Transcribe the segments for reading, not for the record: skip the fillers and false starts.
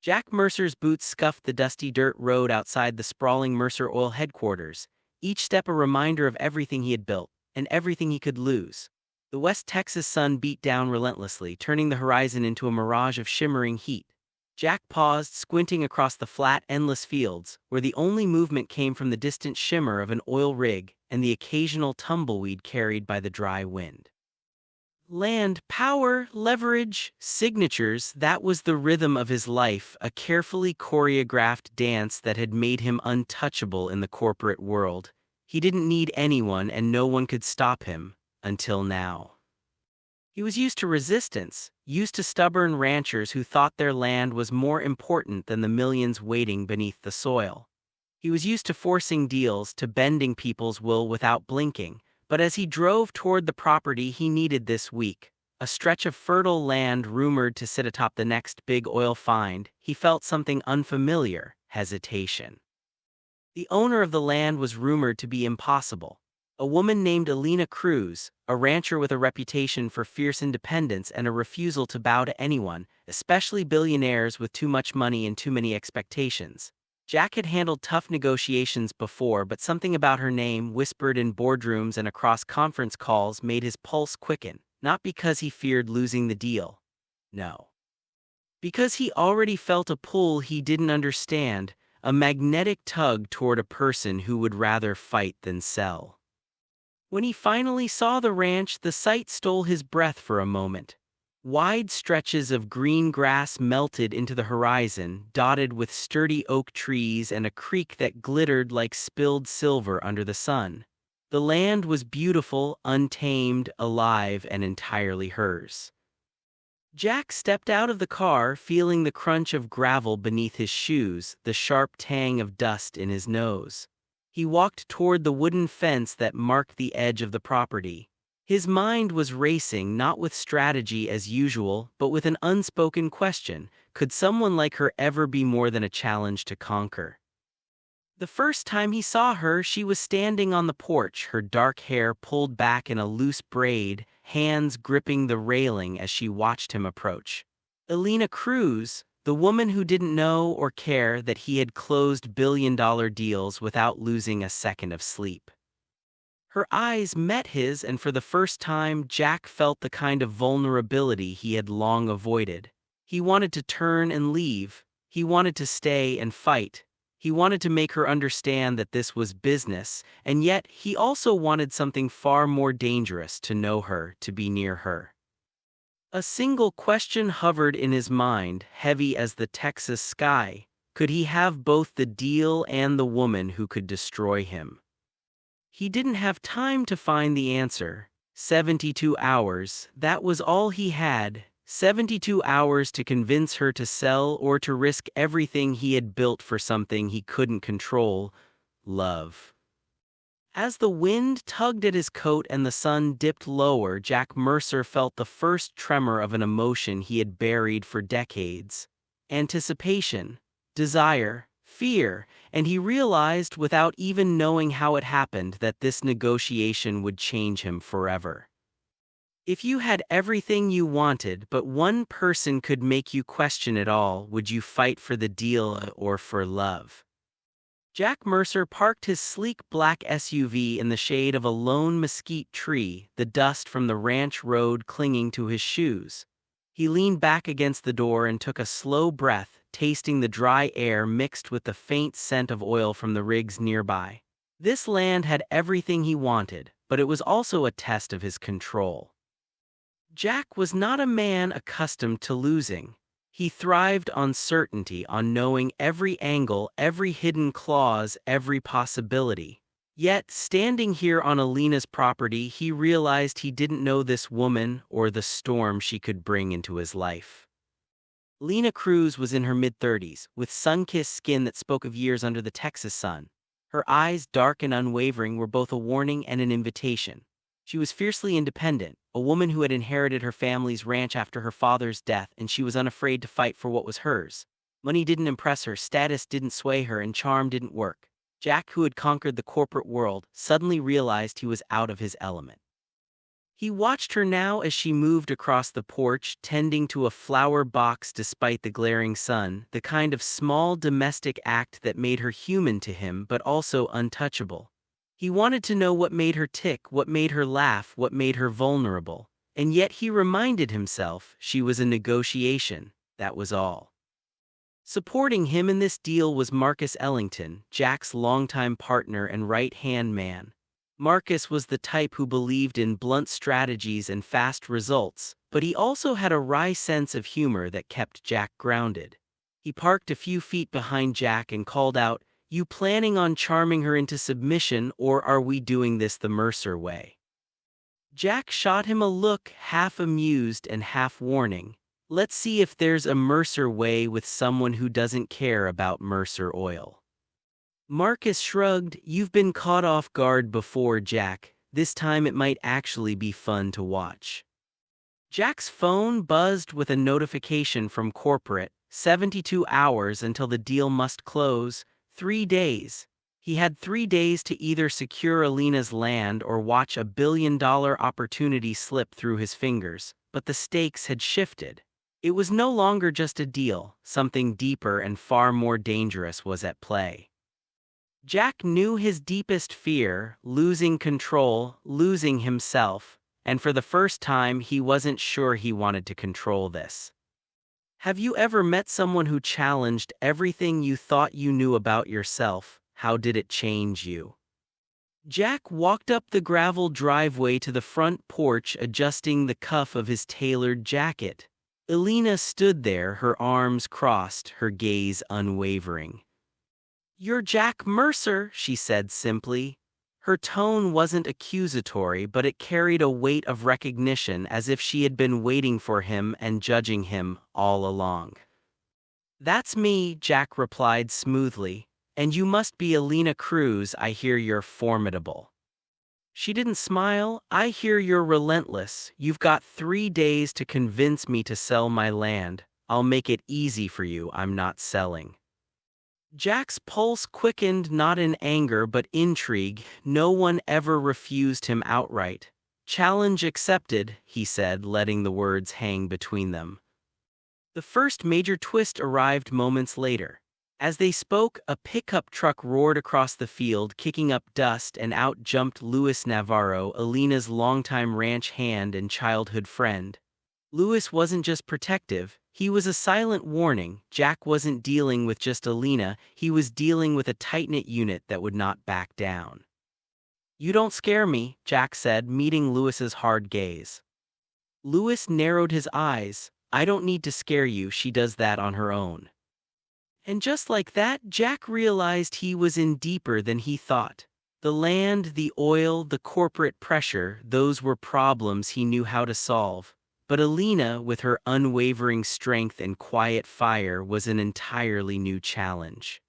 Jack Mercer's boots scuffed the dusty dirt road outside the sprawling Mercer Oil headquarters, each step a reminder of everything he had built, and everything he could lose. The West Texas sun beat down relentlessly, turning the horizon into a mirage of shimmering heat. Jack paused, squinting across the flat, endless fields, where the only movement came from the distant shimmer of an oil rig and the occasional tumbleweed carried by the dry wind. Land, power, leverage, signatures, that was the rhythm of his life, a carefully choreographed dance that had made him untouchable in the corporate world. He didn't need anyone and no one could stop him, until now. He was used to resistance, used to stubborn ranchers who thought their land was more important than the millions waiting beneath the soil. He was used to forcing deals, to bending people's will without blinking. But as he drove toward the property he needed this week, a stretch of fertile land rumored to sit atop the next big oil find, he felt something unfamiliar: hesitation. The owner of the land was rumored to be impossible. A woman named Alina Cruz, a rancher with a reputation for fierce independence and a refusal to bow to anyone, especially billionaires with too much money and too many expectations. Jack had handled tough negotiations before, but something about her name, whispered in boardrooms and across conference calls, made his pulse quicken, not because he feared losing the deal. No. Because he already felt a pull he didn't understand, a magnetic tug toward a person who would rather fight than sell. When he finally saw the ranch, the sight stole his breath for a moment. Wide stretches of green grass melted into the horizon, dotted with sturdy oak trees and a creek that glittered like spilled silver under the sun. The land was beautiful, untamed, alive, and entirely hers. Jack stepped out of the car, feeling the crunch of gravel beneath his shoes, the sharp tang of dust in his nose. He walked toward the wooden fence that marked the edge of the property. His mind was racing, not with strategy as usual, but with an unspoken question: could someone like her ever be more than a challenge to conquer? The first time he saw her, she was standing on the porch, her dark hair pulled back in a loose braid, hands gripping the railing as she watched him approach. Alina Cruz, the woman who didn't know or care that he had closed billion-dollar deals without losing a second of sleep. Her eyes met his, and for the first time, Jack felt the kind of vulnerability he had long avoided. He wanted to turn and leave. He wanted to stay and fight. He wanted to make her understand that this was business, and yet he also wanted something far more dangerous: to know her, to be near her. A single question hovered in his mind, heavy as the Texas sky. Could he have both the deal and the woman who could destroy him? He didn't have time to find the answer. 72 hours, that was all he had. 72 hours to convince her to sell or to risk everything he had built for something he couldn't control: love. As the wind tugged at his coat and the sun dipped lower, Jack Mercer felt the first tremor of an emotion he had buried for decades: anticipation, desire, fear, and he realized, without even knowing how it happened, that this negotiation would change him forever. If you had everything you wanted, but one person could make you question it all, would you fight for the deal or for love? Jack Mercer parked his sleek black SUV in the shade of a lone mesquite tree, the dust from the ranch road clinging to his shoes. He leaned back against the door and took a slow breath, tasting the dry air mixed with the faint scent of oil from the rigs nearby. This land had everything he wanted, but it was also a test of his control. Jack was not a man accustomed to losing. He thrived on certainty, on knowing every angle, every hidden clause, every possibility. Yet, standing here on Alina's property, he realized he didn't know this woman or the storm she could bring into his life. Alina Cruz was in her mid-30s, with sun-kissed skin that spoke of years under the Texas sun. Her eyes, dark and unwavering, were both a warning and an invitation. She was fiercely independent, a woman who had inherited her family's ranch after her father's death, and she was unafraid to fight for what was hers. Money didn't impress her, status didn't sway her, and charm didn't work. Jack, who had conquered the corporate world, suddenly realized he was out of his element. He watched her now as she moved across the porch, tending to a flower box despite the glaring sun, the kind of small domestic act that made her human to him but also untouchable. He wanted to know what made her tick, what made her laugh, what made her vulnerable. And yet he reminded himself she was a negotiation, that was all. Supporting him in this deal was Marcus Ellington, Jack's longtime partner and right-hand man. Marcus was the type who believed in blunt strategies and fast results, but he also had a wry sense of humor that kept Jack grounded. He parked a few feet behind Jack and called out, "You planning on charming her into submission, or are we doing this the Mercer way?" Jack shot him a look, half amused and half warning. "Let's see if there's a Mercer way with someone who doesn't care about Mercer oil." Marcus shrugged. "You've been caught off guard before, Jack. This time it might actually be fun to watch." Jack's phone buzzed with a notification from corporate. 72 hours until the deal must close. 3 days. He had 3 days to either secure Alina's land or watch a billion-dollar opportunity slip through his fingers, but the stakes had shifted. It was no longer just a deal, something deeper and far more dangerous was at play. Jack knew his deepest fear, losing control, losing himself, and for the first time he wasn't sure he wanted to control this. Have you ever met someone who challenged everything you thought you knew about yourself? How did it change you? Jack walked up the gravel driveway to the front porch, adjusting the cuff of his tailored jacket. Alina stood there, her arms crossed, her gaze unwavering. "You're Jack Mercer," she said simply. Her tone wasn't accusatory, but it carried a weight of recognition, as if she had been waiting for him and judging him all along. "That's me," Jack replied smoothly. "And you must be Alina Cruz. I hear you're formidable." She didn't smile. "I hear you're relentless. You've got 3 days to convince me to sell my land. I'll make it easy for you. I'm not selling." Jack's pulse quickened, not in anger but intrigue. No one ever refused him outright. "Challenge accepted," he said, letting the words hang between them. The first major twist arrived moments later. As they spoke, a pickup truck roared across the field, kicking up dust, and out jumped Luis Navarro, Alina's longtime ranch hand and childhood friend. Luis wasn't just protective, he was a silent warning. Jack wasn't dealing with just Alina, he was dealing with a tight-knit unit that would not back down. "You don't scare me," Jack said, meeting Luis's hard gaze. Luis narrowed his eyes. "I don't need to scare you, she does that on her own." And just like that, Jack realized he was in deeper than he thought. The land, the oil, the corporate pressure, those were problems he knew how to solve. But Alina, with her unwavering strength and quiet fire, was an entirely new challenge.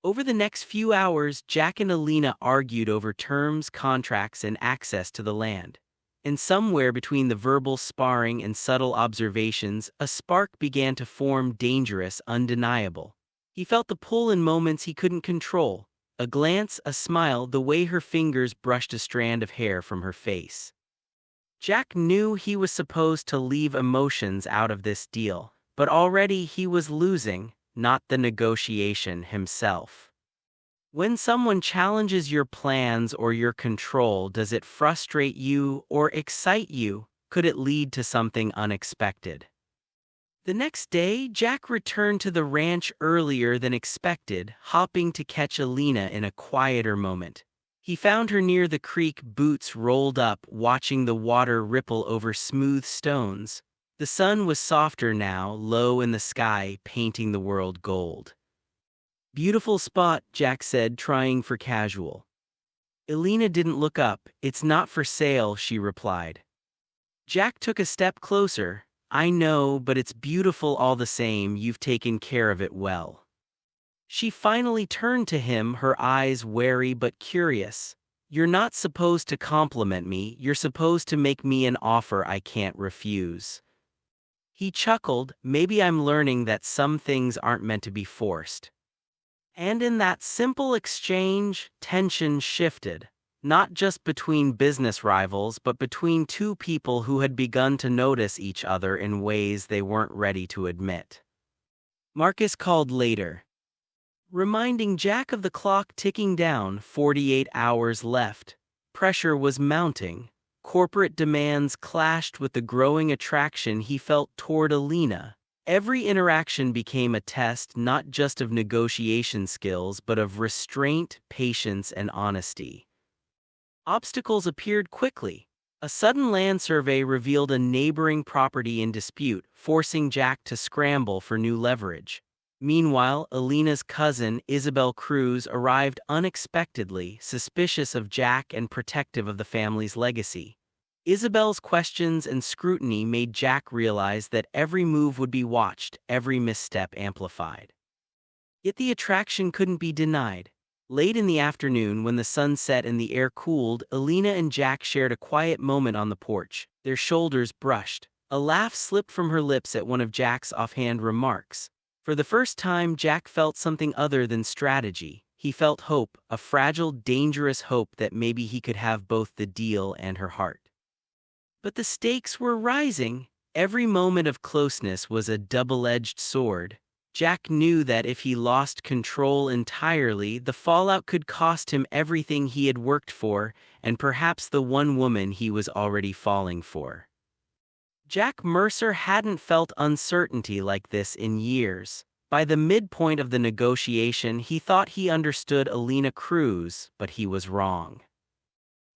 Over the next few hours, Jack and Alina argued over terms, contracts, and access to the land. And somewhere between the verbal sparring and subtle observations, a spark began to form, dangerous, undeniable. He felt the pull in moments he couldn't control. A glance, a smile, the way her fingers brushed a strand of hair from her face. Jack knew he was supposed to leave emotions out of this deal, but already he was losing, not the negotiation himself. When someone challenges your plans or your control, does it frustrate you or excite you? Could it lead to something unexpected? The next day, Jack returned to the ranch earlier than expected, hoping to catch Alina in a quieter moment. He found her near the creek, boots rolled up, watching the water ripple over smooth stones. The sun was softer now, low in the sky, painting the world gold. "Beautiful spot," Jack said, trying for casual. Alina didn't look up. "It's not for sale," she replied. Jack took a step closer. "I know, but it's beautiful all the same. You've taken care of it well." She finally turned to him, her eyes wary but curious. "You're not supposed to compliment me. You're supposed to make me an offer I can't refuse." He chuckled. "Maybe I'm learning that some things aren't meant to be forced." And in that simple exchange, tension shifted. not just between business rivals but between two people who had begun to notice each other in ways they weren't ready to admit. Marcus called later, reminding Jack of the clock ticking down, 48 hours left. Pressure was mounting. Corporate demands clashed with the growing attraction he felt toward Alina. Every interaction became a test not just of negotiation skills but of restraint, patience, and honesty. Obstacles appeared quickly. A sudden land survey revealed a neighboring property in dispute, forcing Jack to scramble for new leverage. Meanwhile, Alina's cousin, Isabel Cruz, arrived unexpectedly, suspicious of Jack and protective of the family's legacy. Isabel's questions and scrutiny made Jack realize that every move would be watched, every misstep amplified. Yet the attraction couldn't be denied. Late in the afternoon, when the sun set and the air cooled, Alina and Jack shared a quiet moment on the porch. Their shoulders brushed. A laugh slipped from her lips at one of Jack's offhand remarks. For the first time, Jack felt something other than strategy. He felt hope, a fragile, dangerous hope that maybe he could have both the deal and her heart. But the stakes were rising. Every moment of closeness was a double-edged sword. Jack knew that if he lost control entirely, the fallout could cost him everything he had worked for, and perhaps the one woman he was already falling for. Jack Mercer hadn't felt uncertainty like this in years. By the midpoint of the negotiation, he thought he understood Alina Cruz, but he was wrong.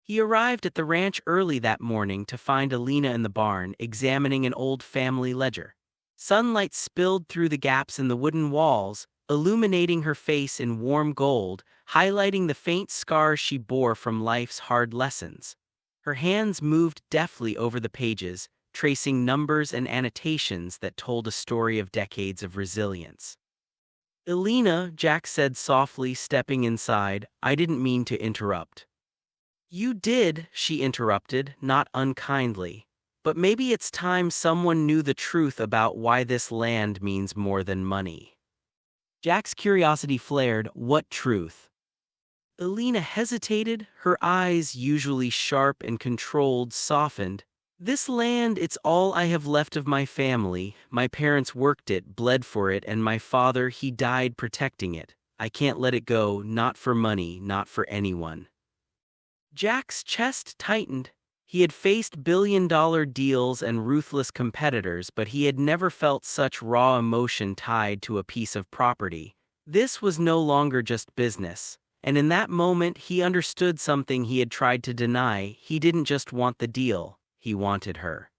He arrived at the ranch early that morning to find Alina in the barn, examining an old family ledger. Sunlight spilled through the gaps in the wooden walls, illuminating her face in warm gold, highlighting the faint scars she bore from life's hard lessons. Her hands moved deftly over the pages, tracing numbers and annotations that told a story of decades of resilience. "Alina," Jack said softly, stepping inside, "I didn't mean to interrupt." "You did," she interrupted, not unkindly. "But maybe it's time someone knew the truth about why this land means more than money." Jack's curiosity flared. What truth? Alina hesitated, her eyes, usually sharp and controlled, softened. "This land, it's all I have left of my family. My parents worked it, bled for it, and my father, he died protecting it. I can't let it go, not for money, not for anyone." Jack's chest tightened. He had faced billion-dollar deals and ruthless competitors, but he had never felt such raw emotion tied to a piece of property. This was no longer just business, and in that moment he understood something he had tried to deny. He didn't just want the deal, he wanted her.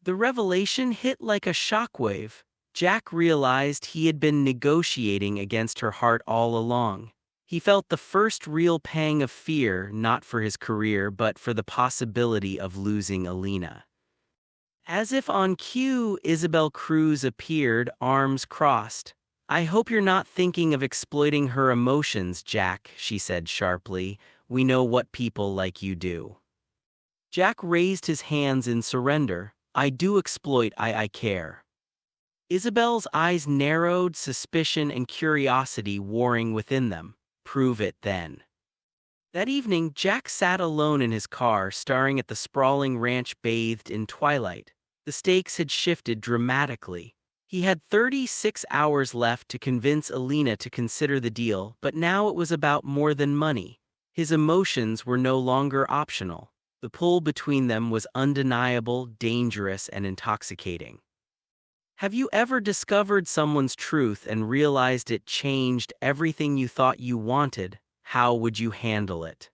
The revelation hit like a shockwave. Jack realized he had been negotiating against her heart all along. He felt the first real pang of fear, not for his career but for the possibility of losing Alina. As if on cue, Isabel Cruz appeared, arms crossed. "I hope you're not thinking of exploiting her emotions, Jack," she said sharply. "We know what people like you do." Jack raised his hands in surrender. "I do exploit, I care." Isabel's eyes narrowed, suspicion and curiosity warring within them. "Prove it then." That evening, Jack sat alone in his car, staring at the sprawling ranch bathed in twilight. The stakes had shifted dramatically. He had 36 hours left to convince Alina to consider the deal, but now it was about more than money. His emotions were no longer optional. The pull between them was undeniable, dangerous, and intoxicating. Have you ever discovered someone's truth and realized it changed everything you thought you wanted? How would you handle it?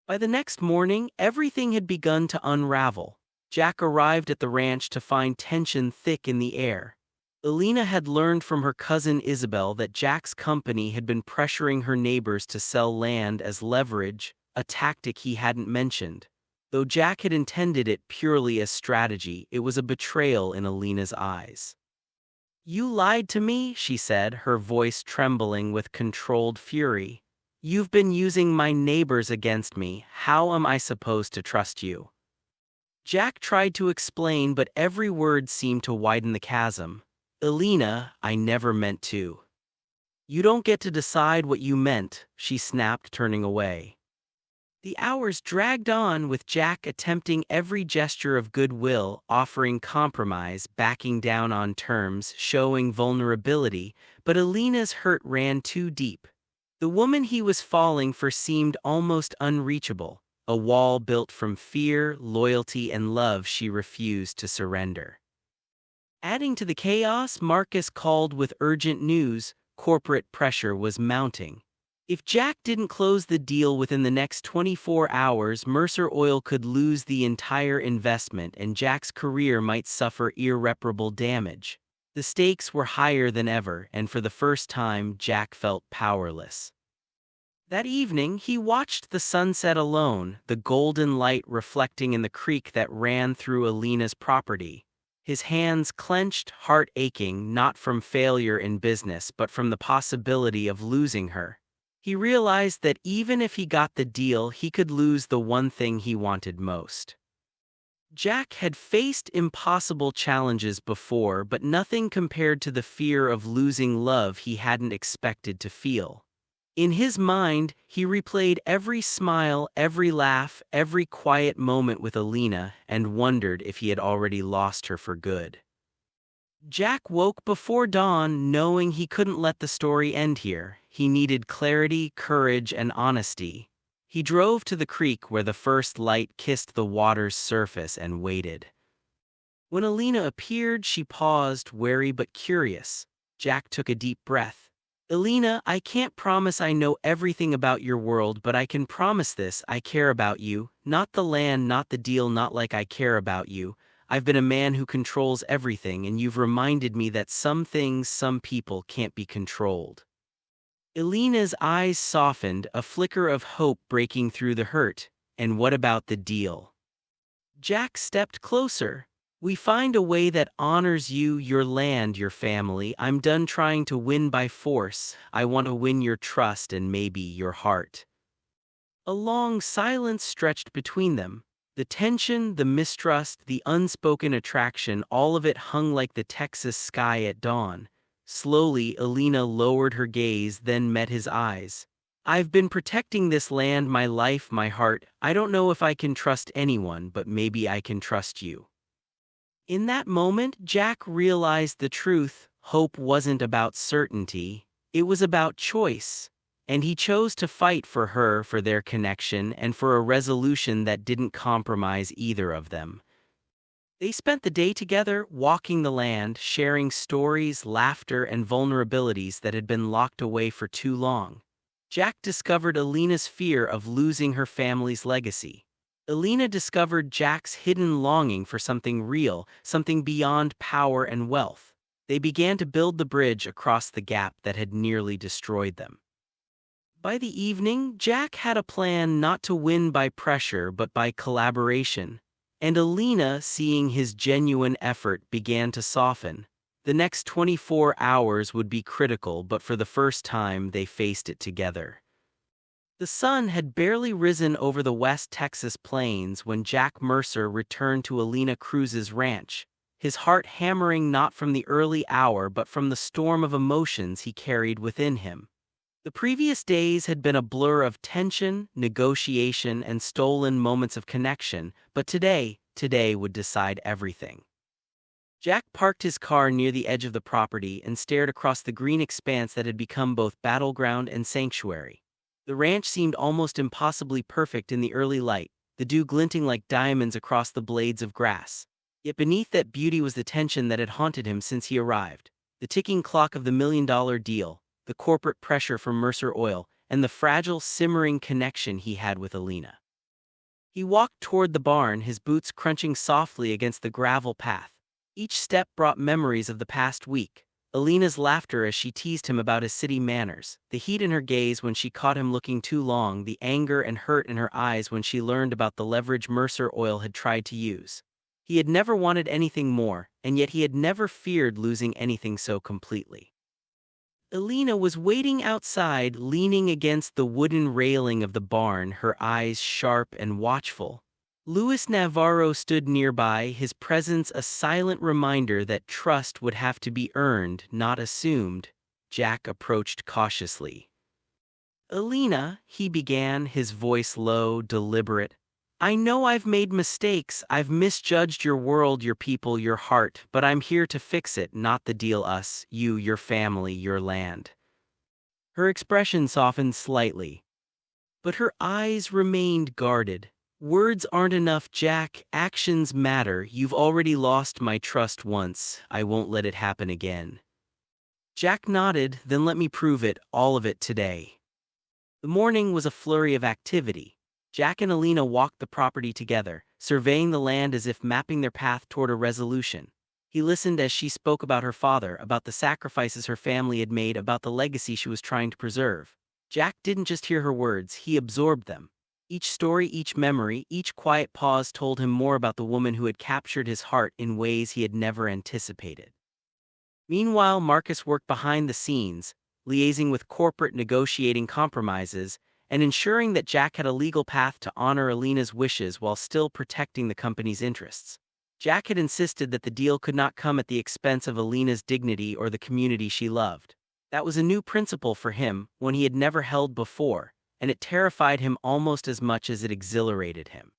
By the next morning, everything had begun to unravel. Jack arrived at the ranch to find tension thick in the air. Alina had learned from her cousin Isabel that Jack's company had been pressuring her neighbors to sell land as leverage, a tactic he hadn't mentioned. Though Jack had intended it purely as strategy, it was a betrayal in Alina's eyes. "You lied to me," she said, her voice trembling with controlled fury. "You've been using my neighbors against me. How am I supposed to trust you?" Jack tried to explain, but every word seemed to widen the chasm. "Alina, I never meant to." "You don't get to decide what you meant," she snapped, turning away. The hours dragged on with Jack attempting every gesture of goodwill, offering compromise, backing down on terms, showing vulnerability, but Alina's hurt ran too deep. The woman he was falling for seemed almost unreachable, a wall built from fear, loyalty, and love she refused to surrender. Adding to the chaos, Marcus called with urgent news. Corporate pressure was mounting. If Jack didn't close the deal within the next 24 hours, Mercer Oil could lose the entire investment and Jack's career might suffer irreparable damage. The stakes were higher than ever, and for the first time, Jack felt powerless. That evening, he watched the sunset alone, the golden light reflecting in the creek that ran through Alina's property. His hands clenched, heart aching, not from failure in business but from the possibility of losing her. He realized that even if he got the deal, he could lose the one thing he wanted most. Jack had faced impossible challenges before, but nothing compared to the fear of losing love he hadn't expected to feel. In his mind, he replayed every smile, every laugh, every quiet moment with Alina, and wondered if he had already lost her for good. Jack woke before dawn, knowing he couldn't let the story end here. He needed clarity, courage, and honesty. He drove to the creek where the first light kissed the water's surface and waited. When Alina appeared, she paused, wary but curious. Jack took a deep breath. "Alina, I can't promise I know everything about your world, but I can promise this: I care about you. Not the land, not the deal, not like I care about you. I've been a man who controls everything, and you've reminded me that some things, some people can't be controlled." Alina's eyes softened, a flicker of hope breaking through the hurt. "And what about the deal?" Jack stepped closer. "We find a way that honors you, your land, your family. I'm done trying to win by force. I want to win your trust and maybe your heart." A long silence stretched between them. The tension, the mistrust, the unspoken attraction, all of it hung like the Texas sky at dawn. Slowly, Alina lowered her gaze, then met his eyes. "I've been protecting this land, my life, my heart. I don't know if I can trust anyone, but maybe I can trust you." In that moment, Jack realized the truth. Hope wasn't about certainty, it was about choice. And he chose to fight for her, for their connection, and for a resolution that didn't compromise either of them. They spent the day together, walking the land, sharing stories, laughter, and vulnerabilities that had been locked away for too long. Jack discovered Alina's fear of losing her family's legacy. Alina discovered Jack's hidden longing for something real, something beyond power and wealth. They began to build the bridge across the gap that had nearly destroyed them. By the evening, Jack had a plan not to win by pressure but by collaboration. And Alina, seeing his genuine effort, began to soften. The next 24 hours would be critical, but for the first time they faced it together. The sun had barely risen over the West Texas plains when Jack Mercer returned to Alina Cruz's ranch, his heart hammering not from the early hour but from the storm of emotions he carried within him. The previous days had been a blur of tension, negotiation, and stolen moments of connection, but today would decide everything. Jack parked his car near the edge of the property and stared across the green expanse that had become both battleground and sanctuary. The ranch seemed almost impossibly perfect in the early light, the dew glinting like diamonds across the blades of grass. Yet beneath that beauty was the tension that had haunted him since he arrived, the ticking clock of the $1 million deal, the corporate pressure from Mercer Oil, and the fragile, simmering connection he had with Alina. He walked toward the barn, his boots crunching softly against the gravel path. Each step brought memories of the past week. Alina's laughter as she teased him about his city manners, the heat in her gaze when she caught him looking too long, the anger and hurt in her eyes when she learned about the leverage Mercer Oil had tried to use. He had never wanted anything more, and yet he had never feared losing anything so completely. Alina was waiting outside, leaning against the wooden railing of the barn, her eyes sharp and watchful. Luis Navarro stood nearby, his presence a silent reminder that trust would have to be earned, not assumed. Jack approached cautiously. Alina, he began, his voice low, deliberate. I know I've made mistakes, I've misjudged your world, your people, your heart, but I'm here to fix it, not the deal us, you, your family, your land. Her expression softened slightly, but her eyes remained guarded. Words aren't enough, Jack. Actions matter. You've already lost my trust once. I won't let it happen again. Jack nodded. Then let me prove it, all of it today. The morning was a flurry of activity. Jack and Alina walked the property together, surveying the land as if mapping their path toward a resolution. He listened as she spoke about her father, about the sacrifices her family had made, about the legacy she was trying to preserve. Jack didn't just hear her words, he absorbed them. Each story, each memory, each quiet pause told him more about the woman who had captured his heart in ways he had never anticipated. Meanwhile, Marcus worked behind the scenes, liaising with corporate, negotiating compromises, and ensuring that Jack had a legal path to honor Alina's wishes while still protecting the company's interests. Jack had insisted that the deal could not come at the expense of Alina's dignity or the community she loved. That was a new principle for him, one he had never held before, and it terrified him almost as much as it exhilarated him.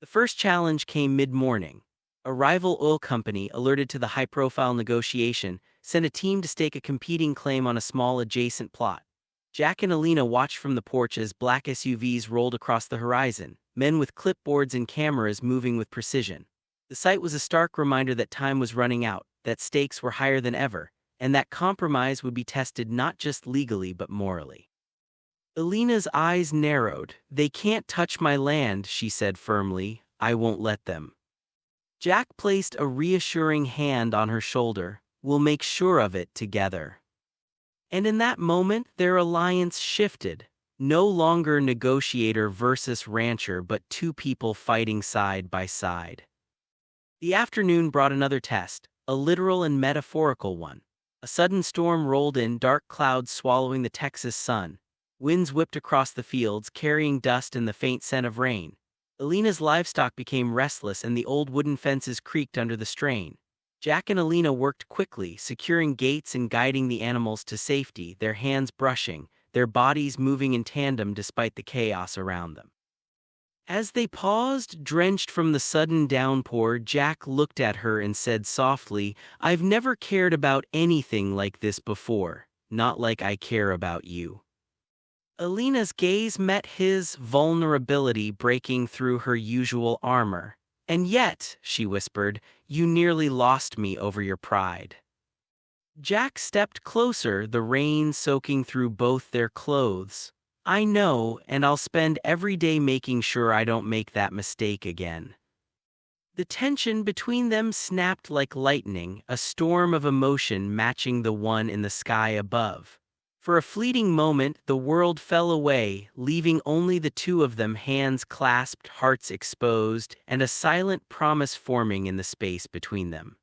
The first challenge came mid-morning. A rival oil company, alerted to the high-profile negotiation, sent a team to stake a competing claim on a small adjacent plot. Jack and Alina watched from the porch as black SUVs rolled across the horizon, men with clipboards and cameras moving with precision. The sight was a stark reminder that time was running out, that stakes were higher than ever, and that compromise would be tested not just legally but morally. Alina's eyes narrowed. They can't touch my land, she said firmly. I won't let them. Jack placed a reassuring hand on her shoulder. We'll make sure of it together. And in that moment, their alliance shifted. No longer negotiator versus rancher, but two people fighting side by side. The afternoon brought another test, a literal and metaphorical one. A sudden storm rolled in, dark clouds swallowing the Texas sun. Winds whipped across the fields, carrying dust and the faint scent of rain. Alina's livestock became restless and the old wooden fences creaked under the strain. Jack and Alina worked quickly, securing gates and guiding the animals to safety, their hands brushing, their bodies moving in tandem despite the chaos around them. As they paused, drenched from the sudden downpour, Jack looked at her and said softly, I've never cared about anything like this before, not like I care about you. Alina's gaze met his, vulnerability breaking through her usual armor. And yet, she whispered, you nearly lost me over your pride. Jack stepped closer, the rain soaking through both their clothes. I know, and I'll spend every day making sure I don't make that mistake again. The tension between them snapped like lightning, a storm of emotion matching the one in the sky above. For a fleeting moment, the world fell away, leaving only the two of them, hands clasped, hearts exposed, and a silent promise forming in the space between them.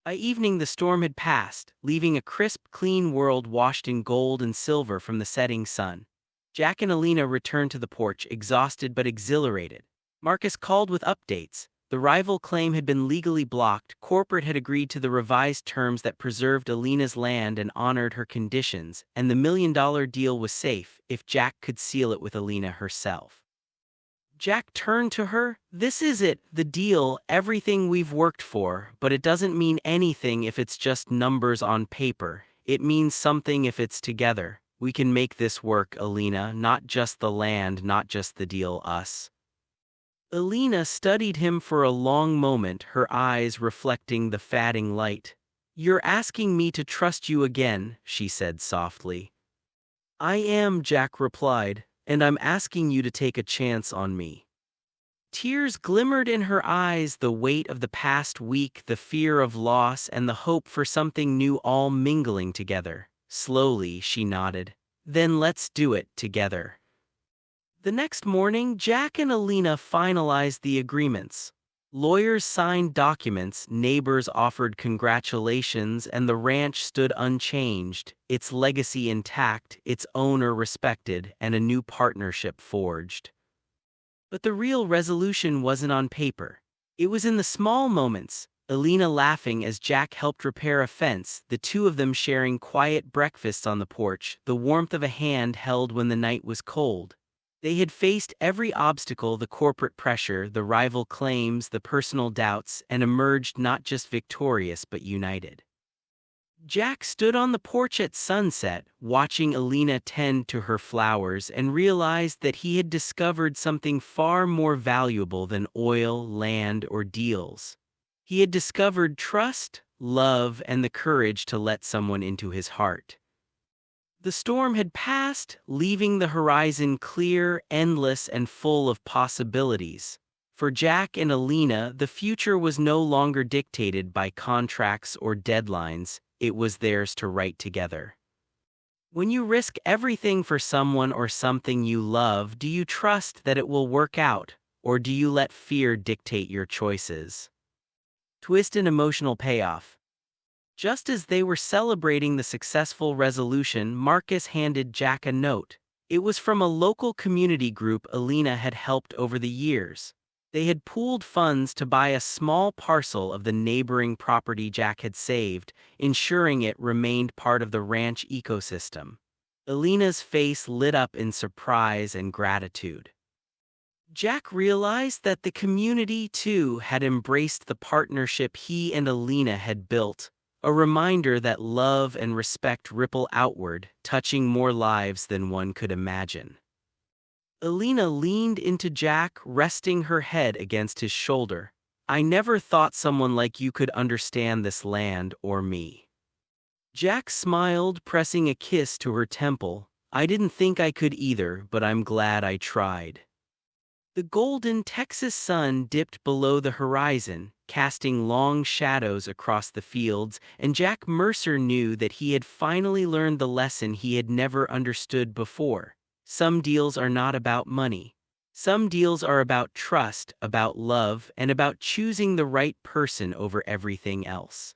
By evening, the storm had passed, leaving a crisp, clean world washed in gold and silver from the setting sun. Jack and Alina returned to the porch, exhausted but exhilarated. Marcus called with updates. The rival claim had been legally blocked, corporate had agreed to the revised terms that preserved Alina's land and honored her conditions, and the $1 million deal was safe if Jack could seal it with Alina herself. Jack turned to her. This is it, the deal, everything we've worked for, but it doesn't mean anything if it's just numbers on paper. It means something if it's together. We can make this work, Alina, not just the land, not just the deal, us. Alina studied him for a long moment, her eyes reflecting the fading light. You're asking me to trust you again, she said softly. I am, Jack replied, and I'm asking you to take a chance on me. Tears glimmered in her eyes, the weight of the past week, the fear of loss, and the hope for something new all mingling together. Slowly, she nodded. Then let's do it together. The next morning, Jack and Alina finalized the agreements. Lawyers signed documents, neighbors offered congratulations, and the ranch stood unchanged, its legacy intact, its owner respected, and a new partnership forged. But the real resolution wasn't on paper. It was in the small moments, Alina laughing as Jack helped repair a fence, the two of them sharing quiet breakfasts on the porch, the warmth of a hand held when the night was cold. They had faced every obstacle, the corporate pressure, the rival claims, the personal doubts, and emerged not just victorious but united. Jack stood on the porch at sunset, watching Alina tend to her flowers, and realized that he had discovered something far more valuable than oil, land, or deals. He had discovered trust, love, and the courage to let someone into his heart. The storm had passed, leaving the horizon clear, endless, and full of possibilities. For Jack and Alina, the future was no longer dictated by contracts or deadlines, it was theirs to write together. When you risk everything for someone or something you love, do you trust that it will work out, or do you let fear dictate your choices? Twist and emotional payoff. Just as they were celebrating the successful resolution, Marcus handed Jack a note. It was from a local community group Alina had helped over the years. They had pooled funds to buy a small parcel of the neighboring property Jack had saved, ensuring it remained part of the ranch ecosystem. Alina's face lit up in surprise and gratitude. Jack realized that the community, too, had embraced the partnership he and Alina had built, a reminder that love and respect ripple outward, touching more lives than one could imagine. Alina leaned into Jack, resting her head against his shoulder. "I never thought someone like you could understand this land or me." Jack smiled, pressing a kiss to her temple. "I didn't think I could either, but I'm glad I tried." The golden Texas sun dipped below the horizon, casting long shadows across the fields, and Jack Mercer knew that he had finally learned the lesson he had never understood before. Some deals are not about money. Some deals are about trust, about love, and about choosing the right person over everything else.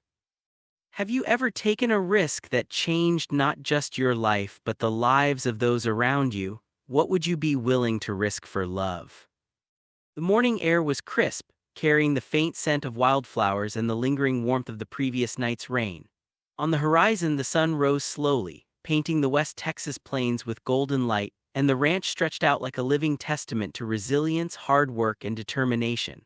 Have you ever taken a risk that changed not just your life but the lives of those around you? What would you be willing to risk for love? The morning air was crisp, carrying the faint scent of wildflowers and the lingering warmth of the previous night's rain. On the horizon, the sun rose slowly, painting the West Texas plains with golden light, and the ranch stretched out like a living testament to resilience, hard work, and determination.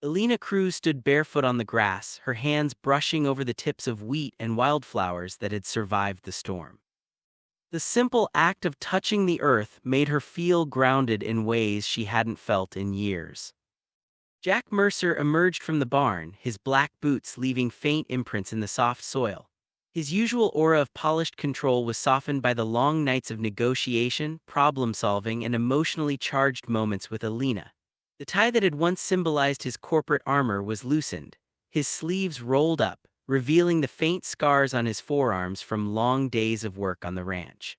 Alina Cruz stood barefoot on the grass, her hands brushing over the tips of wheat and wildflowers that had survived the storm. The simple act of touching the earth made her feel grounded in ways she hadn't felt in years. Jack Mercer emerged from the barn, his black boots leaving faint imprints in the soft soil. His usual aura of polished control was softened by the long nights of negotiation, problem-solving, and emotionally charged moments with Alina. The tie that had once symbolized his corporate armor was loosened, his sleeves rolled up, revealing the faint scars on his forearms from long days of work on the ranch.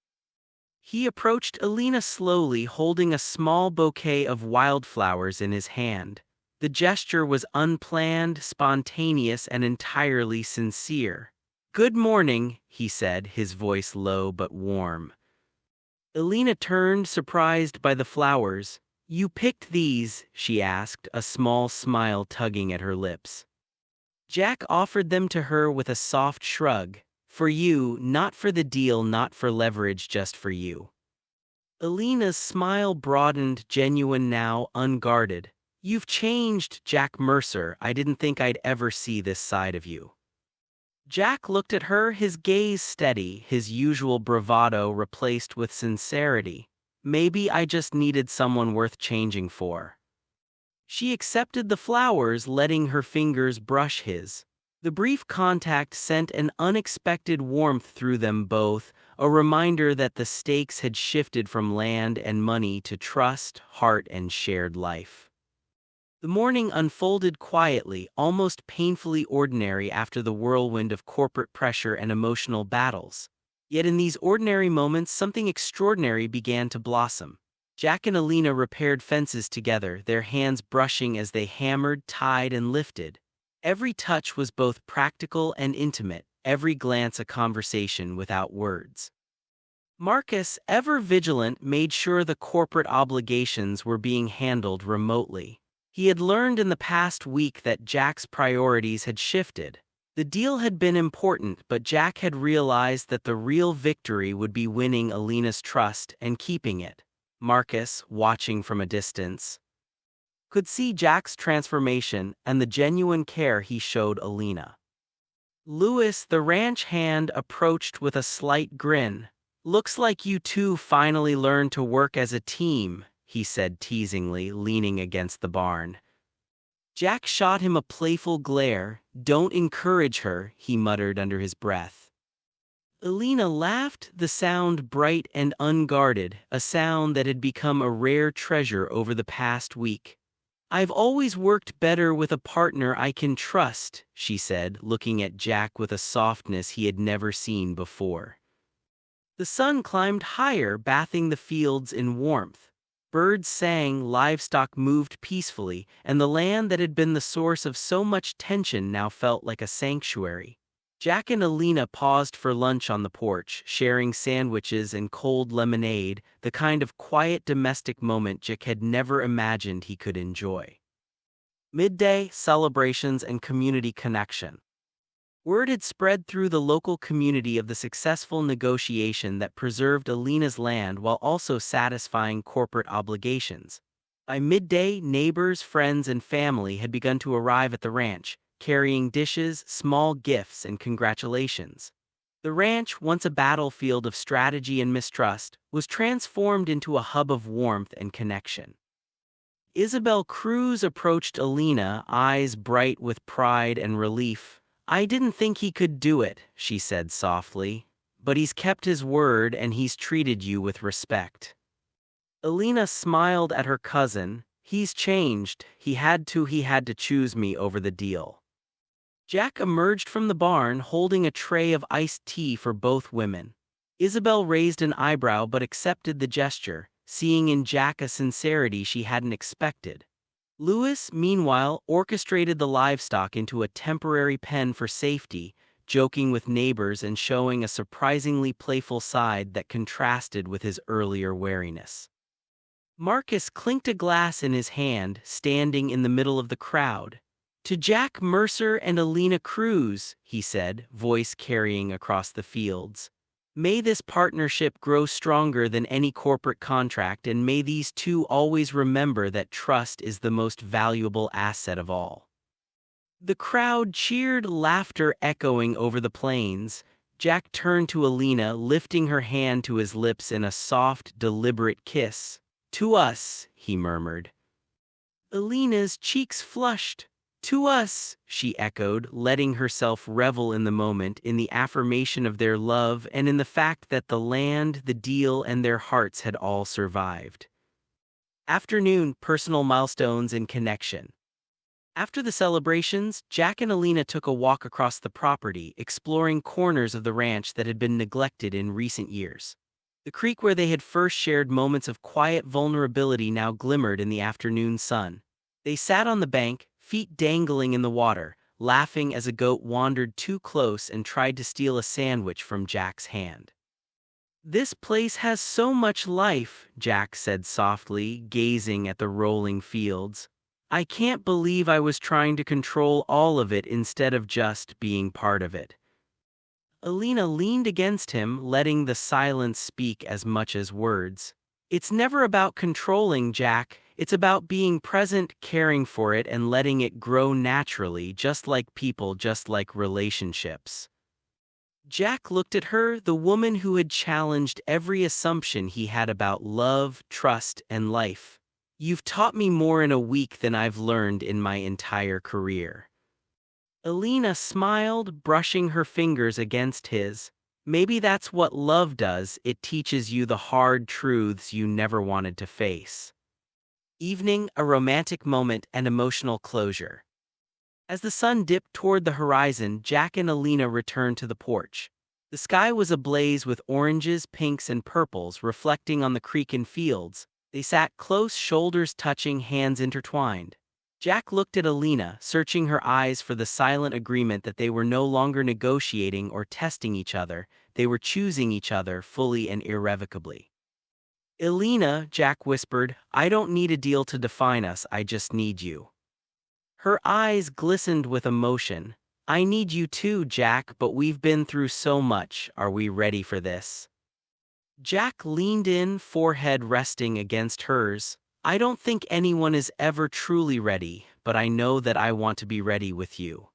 He approached Alina slowly, holding a small bouquet of wildflowers in his hand. The gesture was unplanned, spontaneous, and entirely sincere. "Good morning," he said, his voice low but warm. Alina turned, surprised by the flowers. "You picked these?" she asked, a small smile tugging at her lips. Jack offered them to her with a soft shrug. "For you, not for the deal, not for leverage, just for you." Alina's smile broadened, genuine now, unguarded. "You've changed, Jack Mercer. I didn't think I'd ever see this side of you." Jack looked at her, his gaze steady, his usual bravado replaced with sincerity. "Maybe I just needed someone worth changing for." She accepted the flowers, letting her fingers brush his. The brief contact sent an unexpected warmth through them both, a reminder that the stakes had shifted from land and money to trust, heart, and shared life. The morning unfolded quietly, almost painfully ordinary after the whirlwind of corporate pressure and emotional battles. Yet in these ordinary moments, something extraordinary began to blossom. Jack and Alina repaired fences together, their hands brushing as they hammered, tied, and lifted. Every touch was both practical and intimate, every glance a conversation without words. Marcus, ever vigilant, made sure the corporate obligations were being handled remotely. He had learned in the past week that Jack's priorities had shifted. The deal had been important, but Jack had realized that the real victory would be winning Alina's trust and keeping it. Marcus, watching from a distance, could see Jack's transformation and the genuine care he showed Alina. Louis, the ranch hand, approached with a slight grin. "Looks like you two finally learned to work as a team," he said teasingly, leaning against the barn. Jack shot him a playful glare. "Don't encourage her," he muttered under his breath. Alina laughed, the sound bright and unguarded, a sound that had become a rare treasure over the past week. "I've always worked better with a partner I can trust," she said, looking at Jack with a softness he had never seen before. The sun climbed higher, bathing the fields in warmth. Birds sang, livestock moved peacefully, and the land that had been the source of so much tension now felt like a sanctuary. Jack and Alina paused for lunch on the porch, sharing sandwiches and cold lemonade, the kind of quiet domestic moment Jack had never imagined he could enjoy. Midday, celebrations, and community connection. Word had spread through the local community of the successful negotiation that preserved Alina's land while also satisfying corporate obligations. By midday, neighbors, friends, and family had begun to arrive at the ranch, carrying dishes, small gifts, and congratulations. The ranch, once a battlefield of strategy and mistrust, was transformed into a hub of warmth and connection. Isabel Cruz approached Alina, eyes bright with pride and relief. "I didn't think he could do it," she said softly, "but he's kept his word and he's treated you with respect." Alina smiled at her cousin. "He's changed. He had to choose me over the deal." Jack emerged from the barn holding a tray of iced tea for both women. Isabel raised an eyebrow but accepted the gesture, seeing in Jack a sincerity she hadn't expected. Louis, meanwhile, orchestrated the livestock into a temporary pen for safety, joking with neighbors and showing a surprisingly playful side that contrasted with his earlier wariness. Marcus clinked a glass in his hand, standing in the middle of the crowd. "To Jack Mercer and Alina Cruz," he said, voice carrying across the fields. "May this partnership grow stronger than any corporate contract, and may these two always remember that trust is the most valuable asset of all." The crowd cheered, laughter echoing over the plains. Jack turned to Alina, lifting her hand to his lips in a soft, deliberate kiss. "To us," he murmured. Alina's cheeks flushed. "To us," she echoed, letting herself revel in the moment, in the affirmation of their love and in the fact that the land, the deal, and their hearts had all survived. Afternoon, personal milestones in connection. After the celebrations, Jack and Alina took a walk across the property, exploring corners of the ranch that had been neglected in recent years. The creek where they had first shared moments of quiet vulnerability now glimmered in the afternoon sun. They sat on the bank, feet dangling in the water, laughing as a goat wandered too close and tried to steal a sandwich from Jack's hand. "This place has so much life," Jack said softly, gazing at the rolling fields. "I can't believe I was trying to control all of it instead of just being part of it." Alina leaned against him, letting the silence speak as much as words. "It's never about controlling, Jack. It's about being present, caring for it, and letting it grow naturally, just like people, just like relationships." Jack looked at her, the woman who had challenged every assumption he had about love, trust, and life. "You've taught me more in a week than I've learned in my entire career." Alina smiled, brushing her fingers against his. "Maybe that's what love does, it teaches you the hard truths you never wanted to face." Evening, a romantic moment and emotional closure. As the sun dipped toward the horizon, Jack and Alina returned to the porch. The sky was ablaze with oranges, pinks, and purples reflecting on the creek and fields. They sat close, shoulders touching, hands intertwined. Jack looked at Alina, searching her eyes for the silent agreement that they were no longer negotiating or testing each other, they were choosing each other fully and irrevocably. "Alina," Jack whispered, "I don't need a deal to define us, I just need you." Her eyes glistened with emotion. I need you too, Jack, but we've been through so much. Are we ready for this? Jack leaned in, forehead resting against hers. I don't think anyone is ever truly ready, but I know that I want to be ready with you.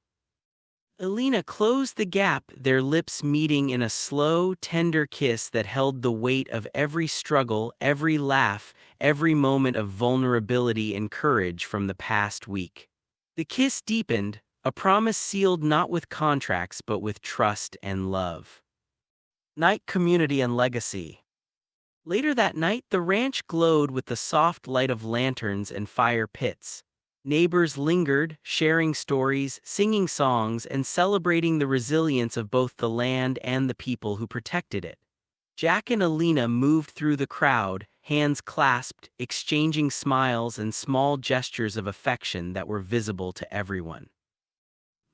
Alina closed the gap, their lips meeting in a slow, tender kiss that held the weight of every struggle, every laugh, every moment of vulnerability and courage from the past week. The kiss deepened, a promise sealed not with contracts but with trust and love. Night, community, and legacy. Later that night, the ranch glowed with the soft light of lanterns and fire pits. Neighbors lingered, sharing stories, singing songs, and celebrating the resilience of both the land and the people who protected it. Jack and Alina moved through the crowd, hands clasped, exchanging smiles and small gestures of affection that were visible to everyone.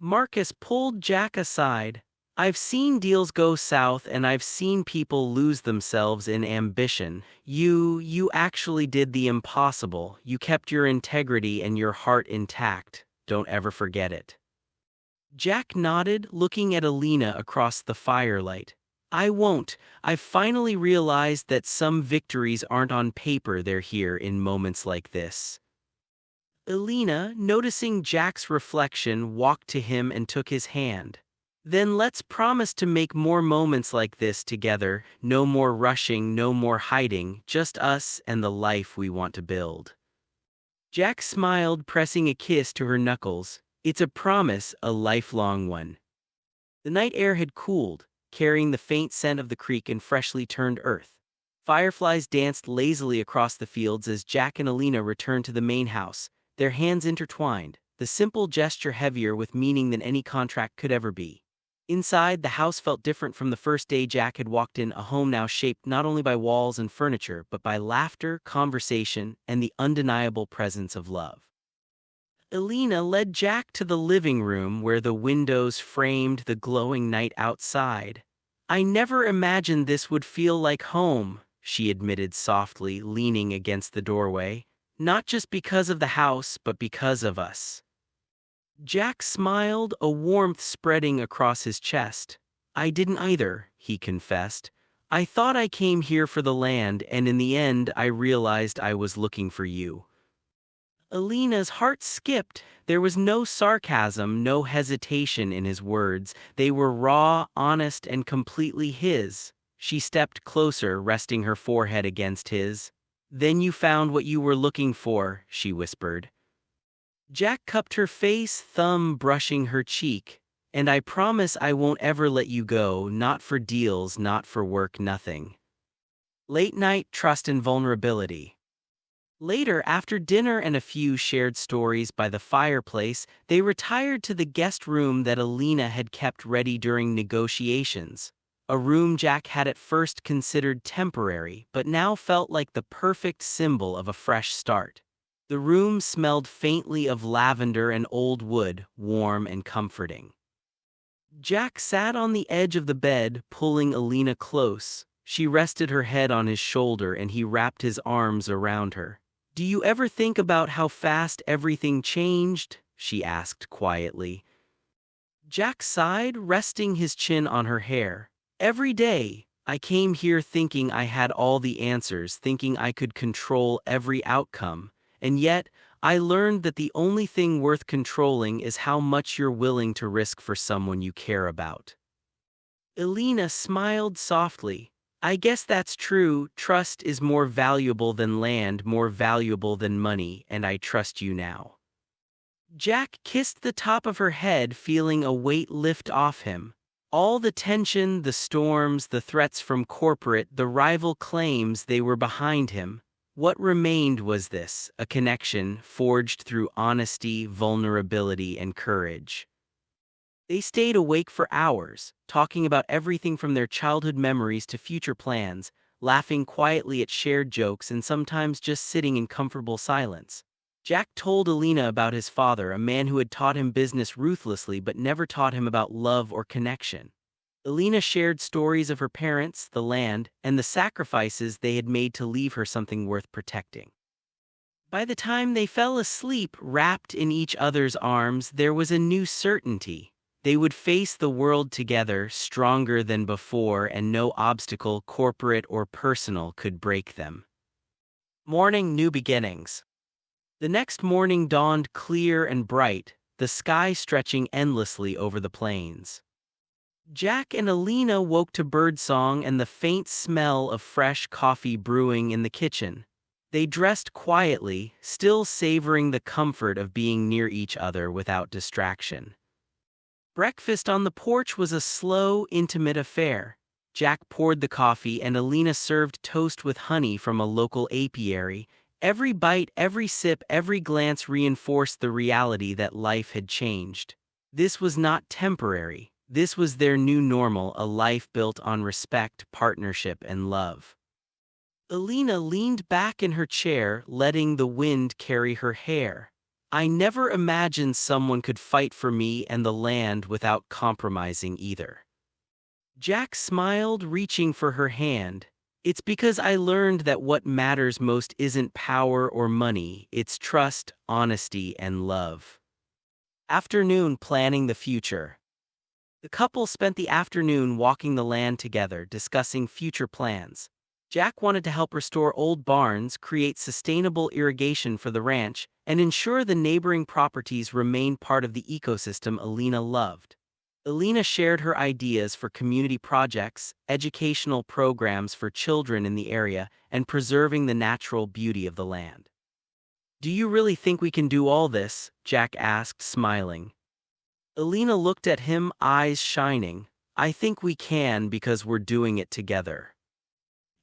Marcus pulled Jack aside. I've seen deals go south and I've seen people lose themselves in ambition. You actually did the impossible. You kept your integrity and your heart intact. Don't ever forget it. Jack nodded, looking at Alina across the firelight. I won't. I've finally realized that some victories aren't on paper, they're here in moments like this. Alina, noticing Jack's reflection, walked to him and took his hand. Then let's promise to make more moments like this together, no more rushing, no more hiding, just us and the life we want to build. Jack smiled, pressing a kiss to her knuckles. It's a promise, a lifelong one. The night air had cooled, carrying the faint scent of the creek and freshly turned earth. Fireflies danced lazily across the fields as Jack and Alina returned to the main house, their hands intertwined, the simple gesture heavier with meaning than any contract could ever be. Inside, the house felt different from the first day Jack had walked in, a home now shaped not only by walls and furniture but by laughter, conversation, and the undeniable presence of love. Alina led Jack to the living room where the windows framed the glowing night outside. I never imagined this would feel like home, she admitted softly, leaning against the doorway. Not just because of the house, but because of us. Jack smiled, a warmth spreading across his chest. I didn't either, he confessed. I thought I came here for the land, and in the end I realized I was looking for you. Alina's heart skipped. There was no sarcasm, no hesitation in his words. They were raw, honest, and completely his. She stepped closer, resting her forehead against his. Then you found what you were looking for, she whispered. Jack cupped her face, thumb brushing her cheek. And I promise I won't ever let you go, not for deals, not for work, nothing. Late night, trust and vulnerability. Later, after dinner and a few shared stories by the fireplace, they retired to the guest room that Alina had kept ready during negotiations. A room Jack had at first considered temporary, but now felt like the perfect symbol of a fresh start. The room smelled faintly of lavender and old wood, warm and comforting. Jack sat on the edge of the bed, pulling Alina close. She rested her head on his shoulder and he wrapped his arms around her. Do you ever think about how fast everything changed? She asked quietly. Jack sighed, resting his chin on her hair. Every day, I came here thinking I had all the answers, thinking I could control every outcome. And yet, I learned that the only thing worth controlling is how much you're willing to risk for someone you care about. Alina smiled softly. I guess that's true. Trust is more valuable than land, more valuable than money, and I trust you now. Jack kissed the top of her head, feeling a weight lift off him. All the tension, the storms, the threats from corporate, the rival claims, they were behind him. What remained was this, a connection forged through honesty, vulnerability, and courage. They stayed awake for hours, talking about everything from their childhood memories to future plans, laughing quietly at shared jokes and sometimes just sitting in comfortable silence. Jack told Alina about his father, a man who had taught him business ruthlessly but never taught him about love or connection. Alina shared stories of her parents, the land, and the sacrifices they had made to leave her something worth protecting. By the time they fell asleep wrapped in each other's arms, there was a new certainty. They would face the world together, stronger than before, and no obstacle, corporate or personal, could break them. Morning, new beginnings. The next morning dawned clear and bright, the sky stretching endlessly over the plains. Jack and Alina woke to birdsong and the faint smell of fresh coffee brewing in the kitchen. They dressed quietly, still savoring the comfort of being near each other without distraction. Breakfast on the porch was a slow, intimate affair. Jack poured the coffee and Alina served toast with honey from a local apiary. Every bite, every sip, every glance reinforced the reality that life had changed. This was not temporary. This was their new normal, a life built on respect, partnership, and love. Alina leaned back in her chair, letting the wind carry her hair. I never imagined someone could fight for me and the land without compromising either. Jack smiled, reaching for her hand. It's because I learned that what matters most isn't power or money, it's trust, honesty, and love. Afternoon, planning the future. The couple spent the afternoon walking the land together, discussing future plans. Jack wanted to help restore old barns, create sustainable irrigation for the ranch, and ensure the neighboring properties remained part of the ecosystem Alina loved. Alina shared her ideas for community projects, educational programs for children in the area, and preserving the natural beauty of the land. "Do you really think we can do all this?" Jack asked, smiling. Alina looked at him, eyes shining. "I think we can because we're doing it together."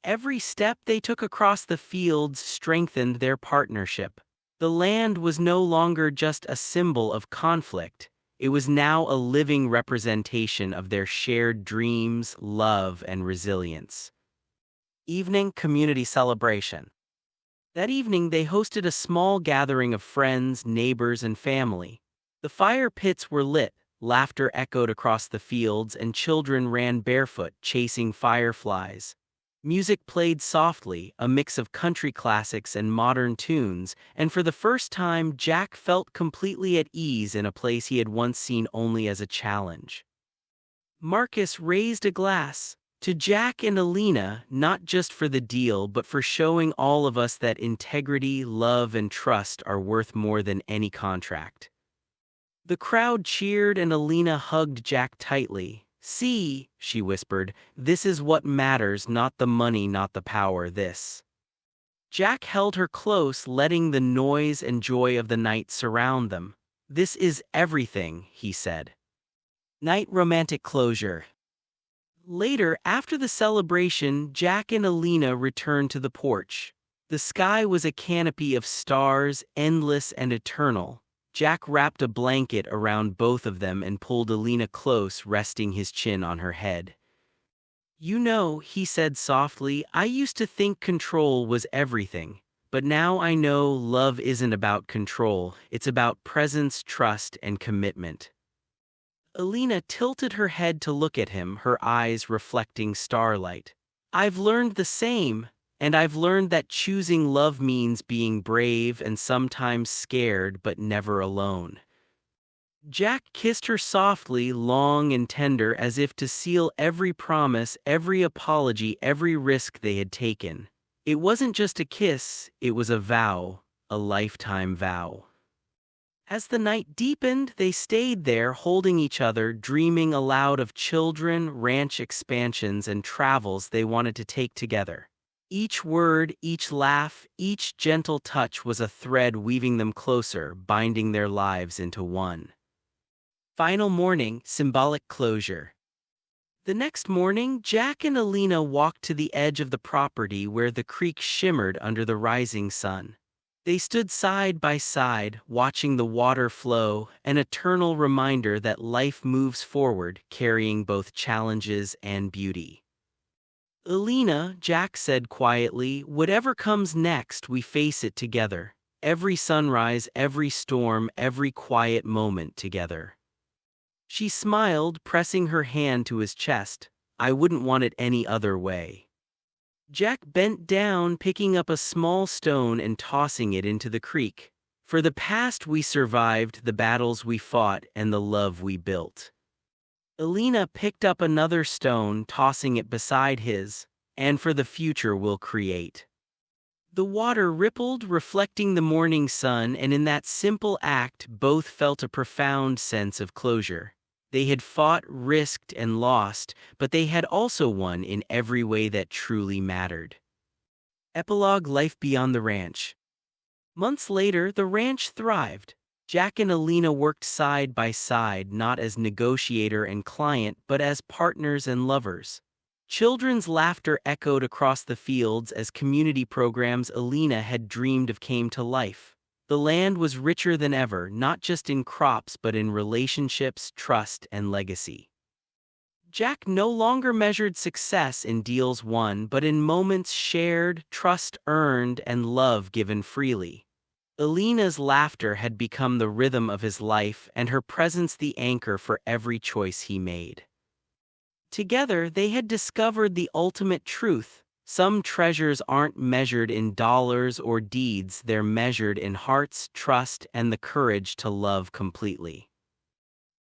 Every step they took across the fields strengthened their partnership. The land was no longer just a symbol of conflict. It was now a living representation of their shared dreams, love, and resilience. Evening, community celebration. That evening they hosted a small gathering of friends, neighbors, and family. The fire pits were lit, laughter echoed across the fields, and children ran barefoot, chasing fireflies. Music played softly, a mix of country classics and modern tunes, and for the first time Jack felt completely at ease in a place he had once seen only as a challenge. Marcus raised a glass. "To Jack and Alina, not just for the deal, but for showing all of us that integrity, love, and trust are worth more than any contract." The crowd cheered and Alina hugged Jack tightly. "See," she whispered, "this is what matters, not the money, not the power, this." Jack held her close, letting the noise and joy of the night surround them. "This is everything," he said. Night romantic closure. Later, after the celebration, Jack and Alina returned to the porch. The sky was a canopy of stars, endless and eternal. Jack wrapped a blanket around both of them and pulled Alina close, resting his chin on her head. "You know," he said softly, "I used to think control was everything. But now I know love isn't about control, it's about presence, trust, and commitment." Alina tilted her head to look at him, her eyes reflecting starlight. "I've learned the same. And I've learned that choosing love means being brave and sometimes scared but never alone." Jack kissed her softly, long and tender, as if to seal every promise, every apology, every risk they had taken. It wasn't just a kiss, it was a vow, a lifetime vow. As the night deepened, they stayed there, holding each other, dreaming aloud of children, ranch expansions, and travels they wanted to take together. Each word, each laugh, each gentle touch was a thread weaving them closer, binding their lives into one. Final morning, symbolic closure. The next morning, Jack and Alina walked to the edge of the property where the creek shimmered under the rising sun. They stood side by side, watching the water flow, an eternal reminder that life moves forward, carrying both challenges and beauty. "Alina," Jack said quietly, "whatever comes next, we face it together. Every sunrise, every storm, every quiet moment together." She smiled, pressing her hand to his chest. "I wouldn't want it any other way." Jack bent down, picking up a small stone and tossing it into the creek. For the past we survived, the battles we fought, and the love we built. Alina picked up another stone, tossing it beside his, and for the future we'll create. The water rippled, reflecting the morning sun, and in that simple act both felt a profound sense of closure. They had fought, risked, and lost, but they had also won in every way that truly mattered. Epilogue: Life beyond the ranch. Months later, the ranch thrived. Jack and Alina worked side by side, not as negotiator and client, but as partners and lovers. Children's laughter echoed across the fields as community programs Alina had dreamed of came to life. The land was richer than ever, not just in crops but in relationships, trust, and legacy. Jack no longer measured success in deals won, but in moments shared, trust earned, and love given freely. Alina's laughter had become the rhythm of his life, and her presence the anchor for every choice he made. Together, they had discovered the ultimate truth. Some treasures aren't measured in dollars or deeds, they're measured in hearts, trust, and the courage to love completely.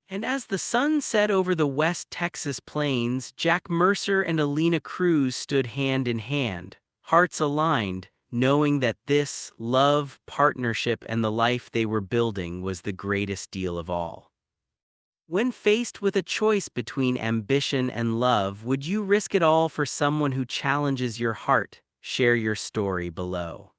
And as the sun set over the West Texas plains, Jack Mercer and Alina Cruz stood hand in hand, hearts aligned, knowing that this love, partnership, and the life they were building was the greatest deal of all. When faced with a choice between ambition and love, would you risk it all for someone who challenges your heart? Share your story below.